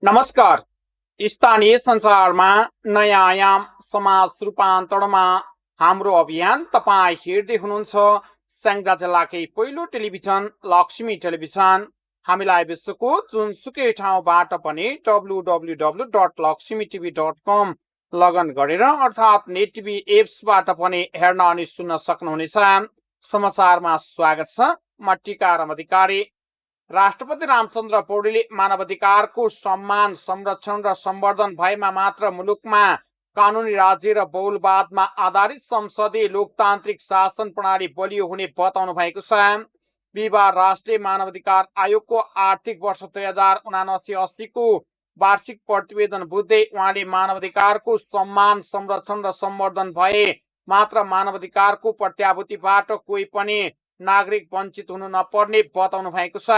नमस्कार। स्थानीय सञ्चारमा नयाँ आयाम समाज रूपान्तरणमा हाम्रो अभियान तपाईँ हेर्दै हुनुहुन्छ स्याङ्जा जिल्लाकै पहिलो टेलिभिजन लक्ष्मी टेलिभिजन। हामीलाई विश्वको जुनसुकै ठाउँबाट पनि www.lakshmitv.com लगइन गरेर अर्थात् नेट टिभी एप्सबाट पनि हेर्न अनि सुन्न सक्नुहुनेछ। समाचारमा स्वागत छ। म टिकाराम अधिकारी। राष्ट्रपति रामचन्द्र पौडेलले मानवाधिकारको सम्मान, संरक्षण र सम्वर्धन भएमा मात्र मुलुकमा कानुनी राज्य र बहुलवादमा आधारित संसदीय लोकतान्त्रिक शासन प्रणाली बलियो हुने बताउनु भएको छ। बिहिबार राष्ट्रिय मानवाधिकार आयोगको आर्थिक वर्ष 2079-80 को वार्षिक प्रतिवेदन बुझ्दै उहाँले मानवाधिकारको सम्मान, संरक्षण र सम्वर्धन भए मात्र मानवाधिकारको प्रत्याभूतिबाट कोही पनि नागरिक वञ्चित हुनु नपर्ने बताउनु भएको छ।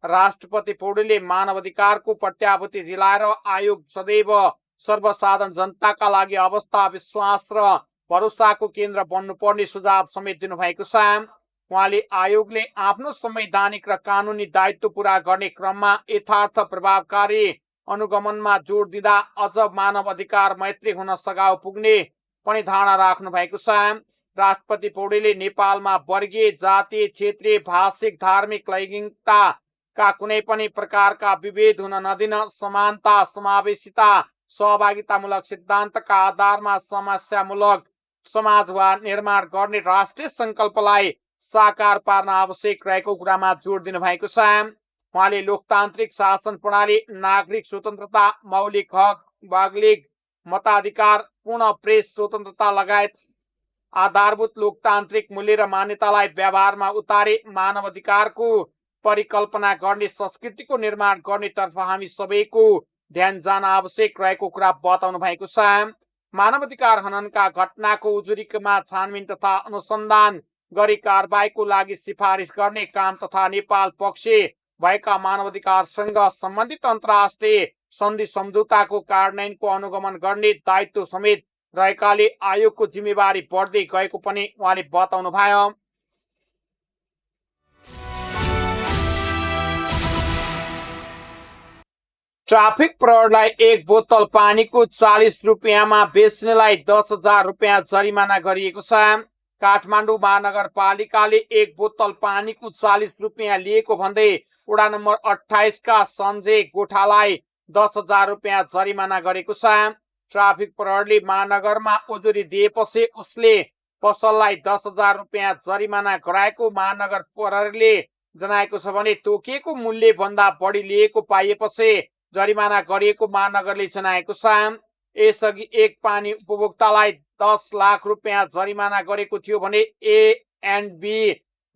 राष्ट्रपति पौडेलले मानवाधिकारको प्रत्याभूति दिलाएर आयोग सदैव सर्वसाधारण जनताका लागि अवस्था, विश्वास र भरोसाको केन्द्र बन्नुपर्ने सुझाव समेत दिनुभएको छ। उहाँले आयोगले आफ्नो संवैधानिक र कानुनी दायित्व पूरा गर्ने क्रममा यथार्थ प्रभावकारी अनुगमनमा जोड दिँदा अझ मानव अधिकार मैत्री हुन सघाउ पुग्ने पनि धारणा राख्नु भएको छ। राष्ट्रपति पौडेलले नेपालमा वर्गीय, जातीय, क्षेत्रीय, भाषिक, धार्मिक, लैङ्गिकताका कुनै पनि प्रकारका विभेद हुन नदिन, समानता, समावेशिता, सहभागितामूलक सिद्धान्तका आधारमा समस्यामूलक समाज वा निर्माण गर्ने राष्ट्रिय सङ्कल्पलाई साकार पार्न आवश्यक रहेको कुरामा जोड दिनुभएको छ। उहाँले लोकतान्त्रिक शासन प्रणाली, नागरिक स्वतन्त्रता, मौलिक हक, बाग्लिग मताधिकार, पूर्ण प्रेस स्वतन्त्रता लगायत आधारभूत लोकतान्त्रिक मूल्य र मान्यतालाई व्यवहारमा उतारे मानव अधिकारको परिकल्पना गर्ने संस्कृतिको निर्माण गर्नेतर्फ हामी सबैको ध्यान जान आवश्यक रहेको कुरा बताउनु भएको छ। मानवाधिकार हननका घटनाको उजुरीमा छानबिन तथा अनुसन्धान गरी कारबाहीको लागि सिफारिस गर्ने काम तथा नेपाल पक्ष भएका मानवाधिकारसँग सम्बन्धित अन्तर्राष्ट्रिय सन्धि सम्झौताको कार्यान्वयनको अनुगमन गर्ने दायित्व समेत रहेकाले आयोगको जिम्मेवारी बढ्दै गएको पनि उहाँले बताउनु भयो। ट्राफिक प्रहरीलाई एक बोतल पानीको 40 रुपियाँमा बेच्नेलाई 10,000 रुपियाँ जरिमाना गरिएको छ। काठमाडौँ महानगरपालिकाले एक बोतल पानीको 40 रुपियाँ लिएको भन्दै वडा नम्बर 28 का सञ्जय गोठालाई 10,000 रुपियाँ जरिमाना गरेको छ। ट्राफिक प्रहरीले महानगरमा उजुरी दिएपछि उसले पसललाई 10,000 रुपियाँ जरिमाना गराएको महानगर प्रहरीले जनाएको छ भने तोकिएको मूल्य भन्दा बढी लिएको पाइएपछि जरिमाना गरिएको महानगरले जनाएको छ। यसअघि एक पानी उपभोक्तालाई 10 लाख रुपियाँ जरिमाना गरेको थियो भने A&B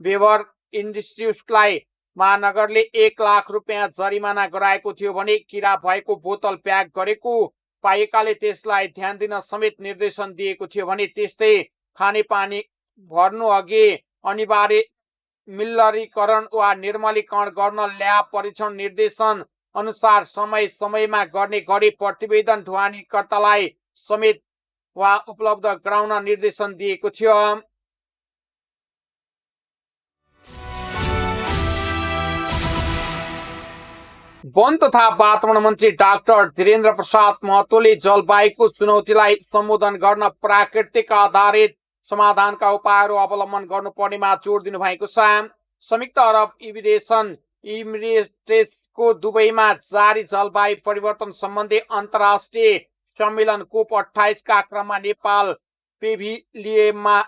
वेबर इन्स्टिट्युटलाई महानगरले 1 लाख रुपियाँ जरिमाना गराएको थियो भने किरा भएको बोतल प्याक गरेको पाएकाले त्यसलाई ध्यान दिन समेत निर्देशन दिएको थियो भने त्यस्तै खानेपानी भर्नु अघि अनिवार्य मिल्लरीकरण वा निर्मलीकरण गर्न ल्याब परीक्षण निर्देशन अनुसार समय समयमा गर्ने गरी प्रतिवेदन ढुवानीकर्तालाई समेत वा उपलब्ध गराउन निर्देशन दिएको थियो। वन तथा वातावरण मन्त्री डाक्टर धीरेन्द्र प्रसाद महतोले जलवायुको चुनौतीलाई सम्बोधन गर्न प्राकृतिक आधारित समाधानका उपायहरू अवलम्बन गर्नुपर्नेमा जोड दिनुभएको छ। संयुक्त अरब इमिरेट्सको दुबईमा जारी जलवायु परिवर्तन सम्बन्धी अन्तर्राष्ट्रिय सम्मेलन कोप 28 का क्रममा नेपाल पेभिलियनमा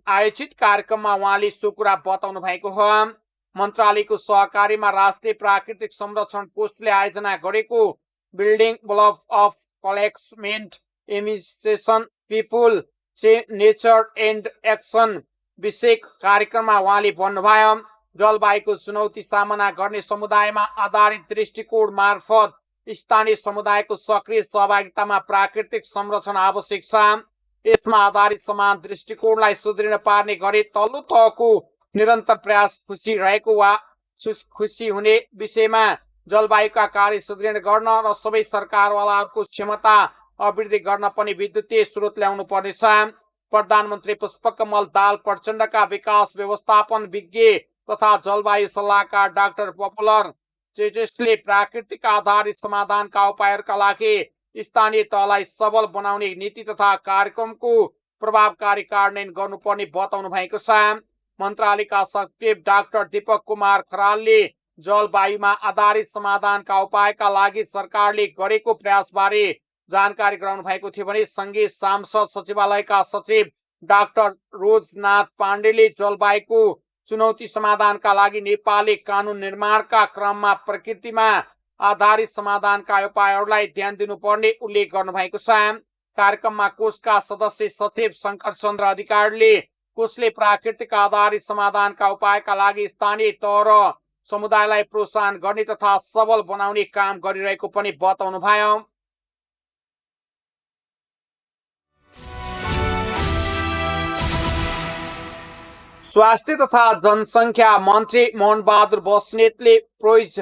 आयोजित कार्यक्रममा उहाँले सो कुरा बताउनु भएको हो। मन्त्रालयको सहकारीमा राष्ट्रिय प्राकृतिक संरक्षण कोषले आयोजना गरेको बिल्डिङ ब्लक अफ कलेक्समेन्ट एमिसेसन पिपुल नेचर एन्ड एक्सन विषयक कार्यक्रममा उहाँले भन्नुभयो, जलवायुको चुनौती सामना गर्ने समुदायमा आधारित दृष्टिकोण मार्फत स्थानीय समुदायको सक्रिय सहभागितामा प्राकृतिक संरक्षण आवश्यक छ। यसमा आधारित समान दृष्टिकोणलाई सुदृढ पार्ने गरी तल्लो तहको निरन्तर प्रयास खुसी रहेको वा खुसी हुने विषयमा जलवायुका कार्य सुदृढ गर्न र सबै सरकारवालाहरूको क्षमता अभिवृद्धि गर्न पनि विद्युतीय स्रोत ल्याउनु पर्नेछ। प्रधानमन्त्री पुष्पकमल दाहाल प्रचण्डका विकास व्यवस्थापन विज्ञ तथा जलवायु सल्लाहकार डाक्टर पपुलर जेजेसले प्राकृतिक आधारित समाधानका उपायहरूका लागि स्थानीय तहलाई सबल बनाउने नीति तथा कार्यक्रमको प्रभावकारी कार्यान्वयन गर्नुपर्ने बताउनु भएको छ। मन्त्रालयका सचिव डाक्टर दीपक कुमार खरालले जलवायुमा आधारित समाधानका उपायका लागि सरकारले गरेको प्रयासबारे जानकारी गराउनु भएको थियो भने संघीय सांसद सचिवालयका सचिव डाक्टर रोजनाथ पाण्डेले जलवायुको चुनौती समाधानका लागि नेपालले कानुन निर्माणका क्रममा प्रकृतिमा आधारित समाधानका उपायहरूलाई ध्यान दिनुपर्ने उल्लेख गर्नुभएको छ। कार्यक्रममा कोषका सदस्य सचिव शंकर चन्द्र अधिकारीले कोषले प्राकृतिक आधारित समाधानका उपायका लागि स्थानीय तह र समुदायलाई प्रोत्साहन गर्ने तथा सबल बनाउने काम गरिरहेको पनि बताउनुभयो। स्वास्थ्य तथा जनसङ्ख्या मन्त्री मोहनबहादुर बस्नेतले प्रोइज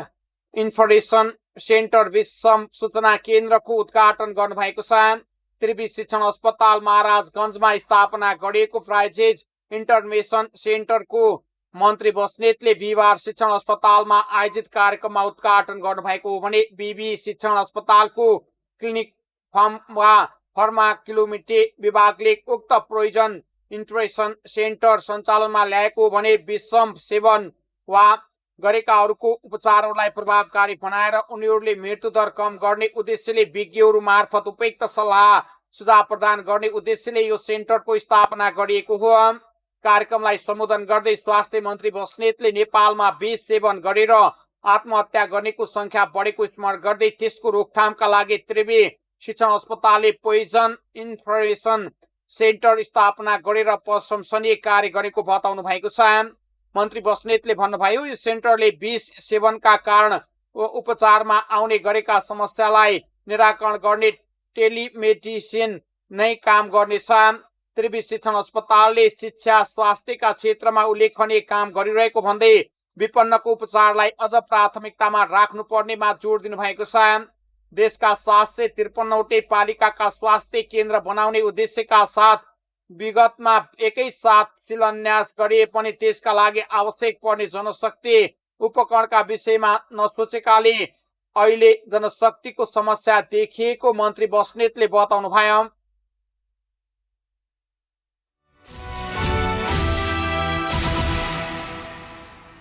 इन्फर्मेसन सेन्टर विषम सूचना केन्द्रको उद्घाटन गर्नुभएको छ। त्रिवी शिक्षण अस्पताल महाराजगञ्जमा स्थापना गरिएको प्राइजेज इन्फर्मेसन सेन्टरको मन्त्री बस्नेतले बिहिबार शिक्षण अस्पतालमा आयोजित कार्यक्रममा उद्घाटन गर्नुभएको हो भने बिबी शिक्षण अस्पतालको क्लिनिक फार्माकोलोजी विभागले उक्त प्रोइजन इन्फर्मेसन सेन्टर सञ्चालनमा ल्याएको भने विषम सेवन वा गरेकाहरूको उपचारहरूलाई प्रभावकारी बनाएर उनीहरूले मृत्युदर कम गर्ने उद्देश्यले विज्ञहरू मार्फत उपयुक्त सल्लाह सुझाव प्रदान गर्ने उद्देश्यले यो सेन्टरको स्थापना गरिएको हो। कार्यक्रमलाई सम्बोधन गर्दै स्वास्थ्य मन्त्री बस्नेतले नेपालमा विष सेवन गरेर आत्महत्या गर्नेको संख्या बढेको स्मरण गर्दै त्यसको रोकथामका लागि त्रिवी शिक्षण अस्पतालले पोइजन इन्फर्मेसन सेन्टर स्थापना गरेर प्रशंसनीय कार्य गरेको बताउनु भएको छ। मन्त्री बस्नेतले भन्नुभयो यो सेन्टरले विष सेवनका कारण उपचारमा आउने गरेका समस्यालाई निराकरण गर्ने टेलिमेडिसिन नै काम गर्नेछ। त्रिवी शिक्षण अस्पतालले शिक्षा स्वास्थ्यका क्षेत्रमा उल्लेखनीय काम गरिरहेको भन्दै विपन्नको उपचारलाई अझ प्राथमिकतामा राख्नुपर्नेमा जोड दिनुभएको छ। देशका 753वटै पालिकाका स्वास्थ्य केन्द्र बनाउने उद्देश्यका साथ विगतमा एकैसाथ शिलान्यास गरिए पनि त्यसका लागि आवश्यक पर्ने जनशक्ति उपकरणका विषयमा नसोचेकाले अहिले जनशक्तिको समस्या देखिएको मन्त्री बस्नेतले बताउनुभयो।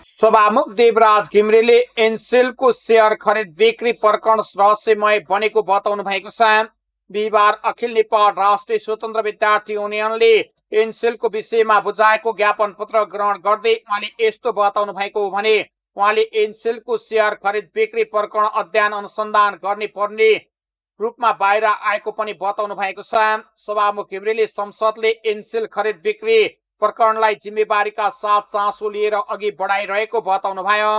सभामुख देवराज घिमिरेले एनसेलको शेयर खरिद बिक्री प्रकरण रहस्यमय बनेको बताउनु भएको छ। बिहिबार अखिल नेपाल राष्ट्रिय स्वतन्त्र विद्यार्थी युनियनले एनसेलको विषयमा बुझाएको ज्ञापन पत्र ग्रहण गर्दै उहाँले यस्तो बताउनु भएको हो भने उहाँले एनसेलको शेयर खरिद बिक्री प्रकरण अध्ययन अनुसन्धान गर्ने पर्ने रूपमा बाहिर आएको पनि बताउनु भएको छ। सभामुख घिमिरेले संसदले एनसेल खरिद बिक्री प्रकरणलाई जिम्मेवारीका साथ चासो लिएर अघि बढाइरहेको बताउनुभयो।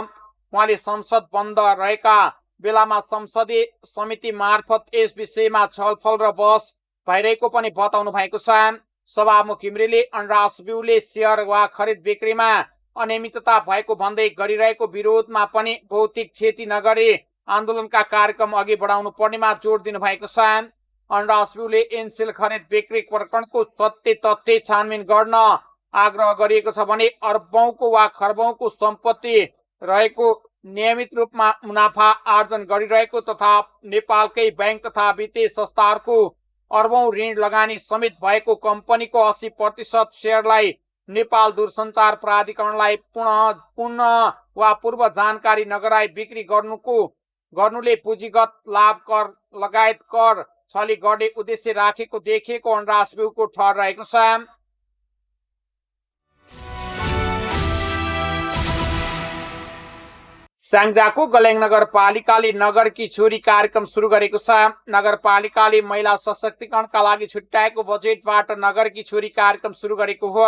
उहाँले संसद बन्द रहेका बेलामा संसदीय समिति मार्फत यस विषयमा छलफल र बहस भइरहेको पनि बताउनु भएको छ। सभामुख घिमिरेले अन्रासब्युले शेयर वा खरिद बिक्रीमा अनियमितता भएको भन्दै गरिरहेको विरोधमा पनि भौतिक क्षति नगरी आन्दोलनका कार्यक्रम अघि बढाउनु पर्नेमा जोड दिनु भएको छ। अन्रासब्युले एनसेल खरिद बिक्री प्रकरणको सत्य तथ्य छानबिन गर्न आग्रह गरिएको छ भने अर्बौंको वा खर्बौंको सम्पत्ति रहेको नियमित रूपमा मुनाफा आर्जन गरिरहेको तथा नेपालकै बैंक तथा वित्तीय संस्थाहरूको अर्बौं ऋण लगानी समेत भएको कम्पनीको 80% शेयरलाई नेपाल दूरसञ्चार प्राधिकरणलाई पुनः वा पूर्व जानकारी नगराई बिक्री गर्नुले पुँजीगत लाभ कर लगायत कर छली गर्ने उद्देश्य राखेको देखिएको अन्रासब्युको ठहर रहेको छ। स्याङ्जाको गल्याङ नगरपालिकाले नगर की छोरी कार्यक्रम सुरु गरेको छ। नगरपालिकाले महिला सशक्तिकरणका लागि छुट्याएको बजेटबाट नगर की छोरी कार्यक्रम सुरु गरेको हो।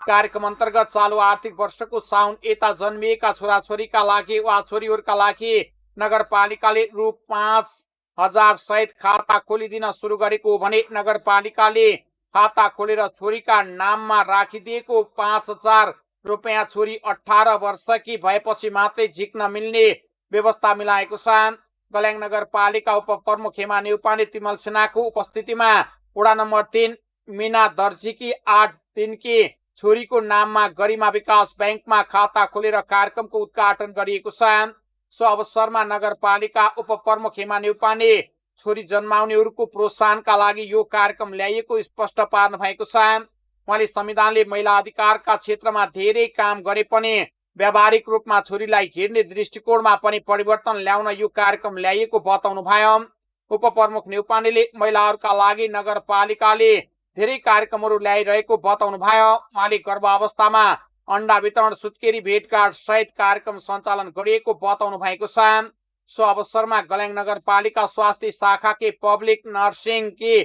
कार्यक्रम अन्तर्गत चालु आर्थिक वर्षको साउन यता जन्मिएका छोराछोरीका लागि वा छोरीहरूका लागि नगरपालिकाले रु 5,000 सहित खाता खोलिदिन सुरु गरेको हो भने नगरपालिकाले खाता खोलेर छोरीका नाममा राखिदिएको 5,000 रुपैयाँ छोरी 18 वर्षकी भएपछि मात्रै झिक्न मिल्ने व्यवस्था मिलाएको छ। गल्याङ नगरपालिका उपप्रमुख हेमा नेउपाने तिमल सेनाको उपस्थितिमा वडा नम्बर 3 मीना दर्जीकी 8 दिनकी छोरीको नाममा गरिमा विकास बैंकमा खाता खोलेर कार्यक्रमको उद्घाटन गरिएको छ। सो अवसरमा नगरपालिका उपप्रमुख हेमा न्यौपाने छोरी जन्माउनेहरूको प्रोत्साहनका लागि यो कार्यक्रम ल्याइएको स्पष्ट पार्नु भएको छ। उहाँले संविधानले महिला अधिकारका क्षेत्रमा धेरै काम गरे पनि व्यावहारिक रूपमा छोरीलाई हेर्ने दृष्टिकोणमा पनि परिवर्तन ल्याउन यो कार्यक्रम ल्याइएको बताउनुभयो। उपप्रमुख न्यौपानेले महिलाहरूका लागि नगरपालिकाले धेरै कार्यक्रमहरू ल्याइरहेको बताउनुभयो। उहाँले गर्भावस्थामा अण्डा वितरण, सुत्केरी भेटघाट सहित कार्यक्रम सञ्चालन गरिएको बताउनु भएको छ। सो अवसरमा गल्याङ नगरपालिका स्वास्थ्य शाखाकी पब्लिक नर्सिङ की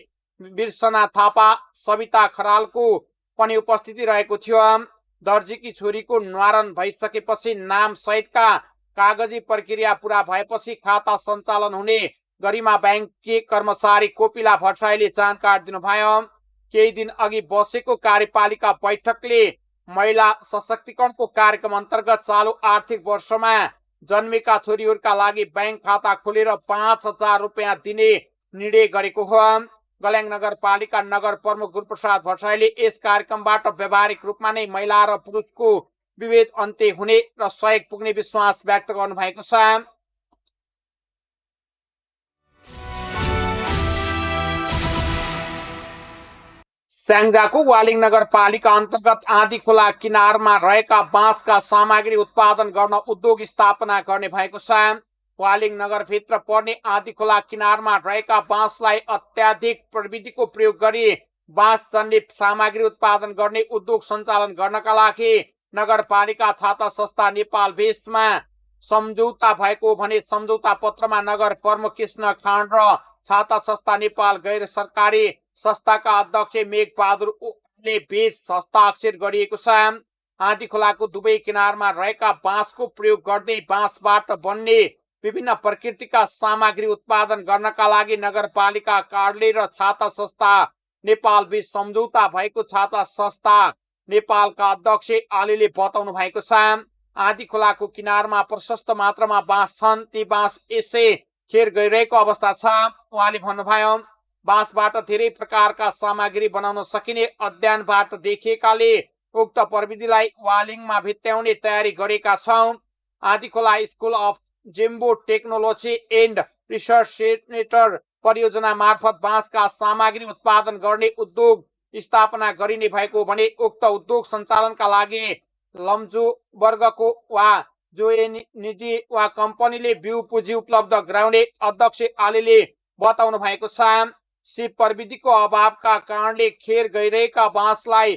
बिर्सना थापा, सविता खरालको पनि उपस्थिति रहेको थियो। दर्जीकी छोरीको न्वारन भइसकेपछि नाम सहितका कागजी प्रक्रिया पूरा भएपछि खाता सञ्चालन हुने गरिमा ब्याङ्ककी कर्मचारी कोपिला भट्टराईले जानकारी दिनुभयो। केही दिन अघि बसेको कार्यपालिका बैठकले महिला सशक्तिकरणको कार्यक्रम अन्तर्गत चालु आर्थिक वर्षमा जन्मेका छोरीहरूका लागि ब्याङ्क खाता खोलेर 5,000 रुपियाँ दिने निर्णय गरेको हो। गल्याङ नगरपालिका नगर प्रमुख गुरुप्रसाद भट्टराईले यस कार्यक्रमबाट व्यावहारिक रूपमा नै महिला र पुरुषको विभेद अन्त्य हुने र सहयोग पुग्ने विश्वास व्यक्त गर्नुभएको छ। स्याङ्जाको वालिङ नगरपालिका अन्तर्गत आँधी खोला किनारमा रहेका बाँसका सामग्री उत्पादन गर्न उद्योग स्थापना गर्ने भएको छ। वालिङ नगरभित्र पर्ने आँधी खोला किनारमा रहेका बाँसलाई अत्याधिक प्रविधिको प्रयोग गरी बाँस जन्य सामग्री उत्पादन गर्ने उद्योग सञ्चालन गर्नका लागि नगरपालिका छाता संस्था नेपाल बेसमा सम्झौता भएको भने सम्झौता पत्रमा नगर प्रमुख कृष्ण खाँड र छाता संस्था नेपाल गैर सरकारी संस्थाका अध्यक्ष मेघबहादुरले बीच हस्ताक्षर गरिएको छ। आँधी खोलाको दुवै किनारमा रहेका बाँसको प्रयोग गर्दै बाँसबाट बन्ने विभिन्न प्रकृतिका सामग्री उत्पादन गर्नका लागि नगरपालिका कार्यालय र छाता संस्था नेपाल बीच सम्झौता भएको छाता संस्था नेपालका अध्यक्ष आलीले बताउनु भएको छ। आँधी खोलाको किनारमा प्रशस्त मात्रामा बाँस छन्, ती बाँस यसै खेर गइरहेको अवस्था छ। उहाँले भन्नुभयो, बाँसबाट धेरै प्रकारका सामग्री बनाउन सकिने अध्ययनबाट देखिएकाले उक्त प्रविधिलाई वालिङमा भित्र्याउने तयारी गरेका छौं। आँधी खोला school of Jimbo technology and research centre परियोजना मार्फत बाँसका सामग्री उत्पादन गर्ने उद्योग स्थापना गरिने भएको भने उक्त उद्योग सञ्चालनका लागि लम्जु वर्गको वा जो निजी वा कम्पनीले बिउ पुँजी उपलब्ध गराउने अध्यक्ष आलीले बताउनु भएको छ। सिप प्रविधिको अभावका कारणले खेर गइरहेका बाँसलाई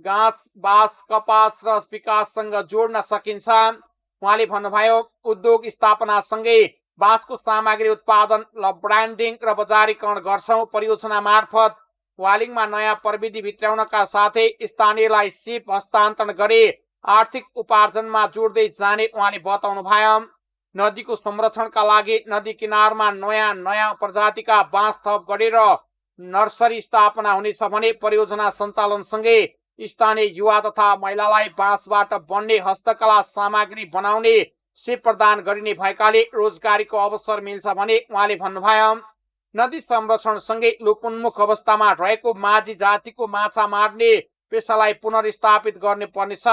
घाँस, बाँस, कपास र विकाससँग जोड्न सकिन्छ। उहाँले भन्नुभयो, उद्योग स्थापनासँगै बाँसको सामग्री उत्पादन र ब्रान्डिङ र बजारीकरण गर्छौं। परियोजना मार्फत वालिङमा नयाँ प्रविधि भित्र्याउनका साथै स्थानीयलाई सिप हस्तान्तरण गरे आर्थिक उपार्जनमा जोड्दै जाने उहाँले बताउनुभयो। नदीको संरक्षणका लागि नदी किनारमा नयाँ नयाँ प्रजातिका बाँस थप गरेर नर्सरी स्थापना हुनेछ भने परियोजना सञ्चालनसँगै स्थानीय युवा तथा महिलालाई बाँसबाट बन्ने हस्तकला सामग्री बनाउने सिप प्रदान गरिने भएकाले रोजगारीको अवसर मिल्छ भने उहाँले भन्नुभयो। नदी संरक्षणसँगै लोपोन्मुख अवस्थामा रहेको माझी जातिको माछा मार्ने पेसालाई पुनर्स्थापित गर्ने पर्नेछ।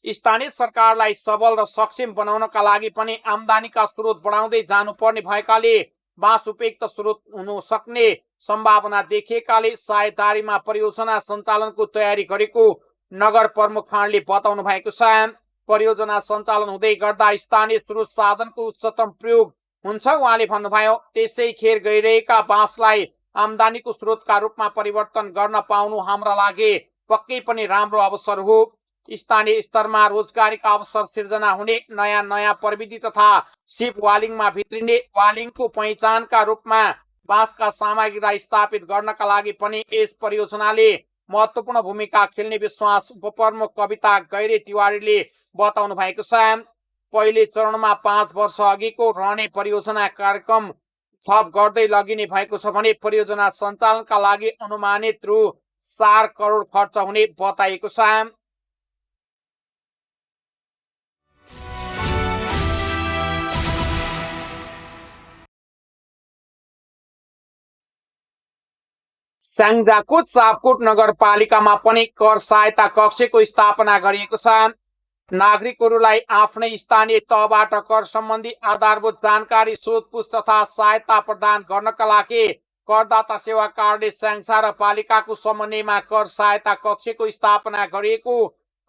स्थानीय सरकारलाई सबल र सक्षम बनाउनका लागि पनि आम्दानीका स्रोत बढाउँदै जानुपर्ने भएकाले बाँस उपयुक्त स्रोत हुन सक्ने सम्भावना देखिएकाले साझेदारीमा परियोजना सञ्चालनको तयारी गरेको नगर प्रमुख खाँडले बताउनु भएको छ। परियोजना सञ्चालन हुँदै गर्दा स्थानीय स्रोत साधनको उच्चतम प्रयोग हुन्छ उहाँले भन्नुभयो। त्यसै खेर गइरहेका बाँसलाई आम्दानीको स्रोतका रूपमा परिवर्तन गर्न पाउनु हाम्रा लागि पक्कै पनि राम्रो अवसर हो। स्थानीय स्तरमा रोजगारीका अवसर सिर्जना हुने नयाँ नयाँ प्रविधि तथा सिप वालिङमा भित्रिने वालिङको पहिचानका रूपमा बाँसका सामग्रीलाई स्थापित गर्नका लागि पनि यस परियोजनाले महत्त्वपूर्ण भूमिका खेल्ने विश्वास उपप्रमुख कविता गैरे तिवारीले बताउनु भएको छ। पहिले चरणमा 5 वर्ष अघिको रहने परियोजना कार्यक्रम थप गर्दै लगिने भएको छ भने परियोजना सञ्चालनका लागि अनुमानित रु 4 करोड खर्च हुने बताइएको छ। स्याङ्जाको चापकोट नगरपालिकामा पनि कर सहायता कक्षको स्थापना गरिएको छ। नागरिकहरूलाई आफ्नै स्थानीय तहबाट कर सम्बन्धी आधारभूत जानकारी, सोधपुछ तथा सहायता प्रदान गर्नका लागि करदाता सेवा कार्यालय स्याङ्जा र पालिकाको समन्वयमा कर सहायता कक्षको स्थापना गरिएको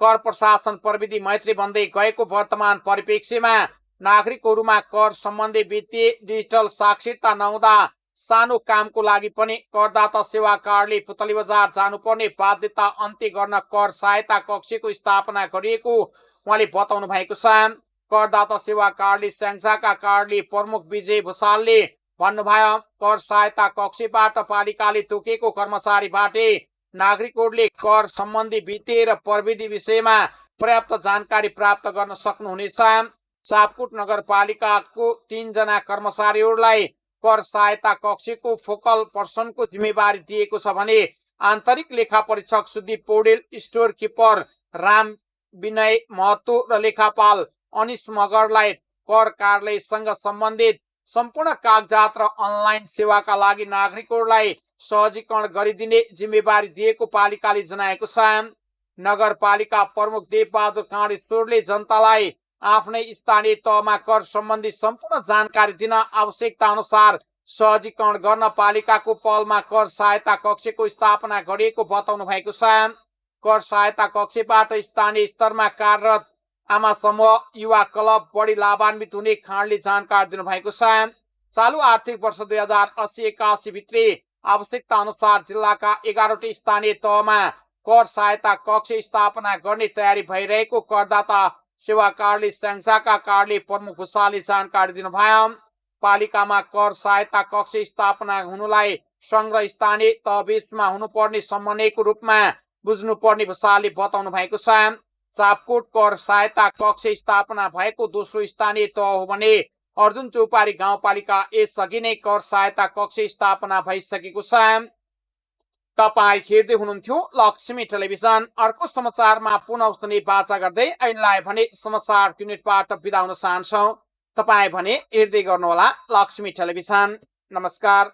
कर प्रशासन प्रविधि मैत्री भन्दै गएको वर्तमान परिप्रेक्ष्यमा नागरिकहरूमा कर सम्बन्धी वित्तीय डिजिटल साक्षरता नहुँदा सानो कामको लागि पनि करदाता सेवा कार्यालय पुतली बजार जानुपर्ने बाध्यता अन्त्य गर्न कर सहायता कक्षको स्थापना गरिएको उहाँले बताउनु भएको छ। करदाता सेवा कार्यालय स्याङ्जाका कार्यालय प्रमुख विजय भूषालले भन्नुभयो, कर सहायता कक्षबाट पालिकाले तोकेको कर्मचारीबाट नागरिकहरूले कर सम्बन्धी वित्तीय र प्रविधि विषयमा पर्याप्त जानकारी प्राप्त गर्न सक्नुहुनेछ। सापकोट नगरपालिकाको 3 जना कर्मचारीहरूलाई कर सहायता कक्षको फोकल पर्सनको जिम्मेवारी दिएको छ भने आन्तरिक लेखा परीक्षक सुदीप पौडेल, स्टोर किपर राम विनय महतो र लेखापाल अनिश मगरलाई कर कार्यालयसँग सम्बन्धित सम्पूर्ण कागजात र अनलाइन सेवाका लागि नागरिकहरूलाई सहजीकरण गरिदिने जिम्मेवारी दिएको पालिकाले जनाएको छ। नगरपालिका प्रमुख देवबहादुर काँडेश्वरले जनतालाई आफ्नै स्थानीय तहमा कर सम्बन्धी सम्पूर्ण जानकारी दिन आवश्यकता अनुसार सहजीकरण गर्न पालिकाको पहलमा कर सहायता कक्षको स्थापना गरिएको बताउनु भएको छ। कर सहायता कक्षबाट स्थानीय स्तरमा कार्यरत आमा समूह, युवा क्लब बढी लाभान्वित हुने खाँडले जानकारी दिनुभएको छ। चालु आर्थिक वर्ष 2080-81 भित्री आवश्यकता अनुसार जिल्लाका 11वटै स्थानीय तहमा कर सहायता कक्ष स्थापना गर्ने तयारी भइरहेको करदाता सेवा कार्यालय स्याङ्जाका कार्यालय प्रमुख भूषालले जानकारी दिनुभयो। पालिकामा कर सहायता कक्ष स्थापना हुनुलाई सङ्घ र स्थानीय तहबीचमा हुनुपर्ने समन्वयको रूपमा बुझ्नुपर्ने भूषालले बताउनु भएको छ। चापकोट कर सहायता कक्ष स्थापना भएको दोस्रो स्थानीय तह हो भने अर्जुन चौपारी गाउँपालिका यसअघि नै कर सहायता कक्ष स्थापना भइसकेको छ। तपाईँ हेर्दै हुनुहुन्थ्यो लक्ष्मी टेलिभिजन। अर्को समाचारमा पुनः सुन्ने बाचा गर्दै ऐनलाई भने समाचार युनिटबाट बिदा हुन चाहन्छौँ। तपाईँ भने हेर्दै गर्नुहोला लक्ष्मी टेलिभिजन। नमस्कार।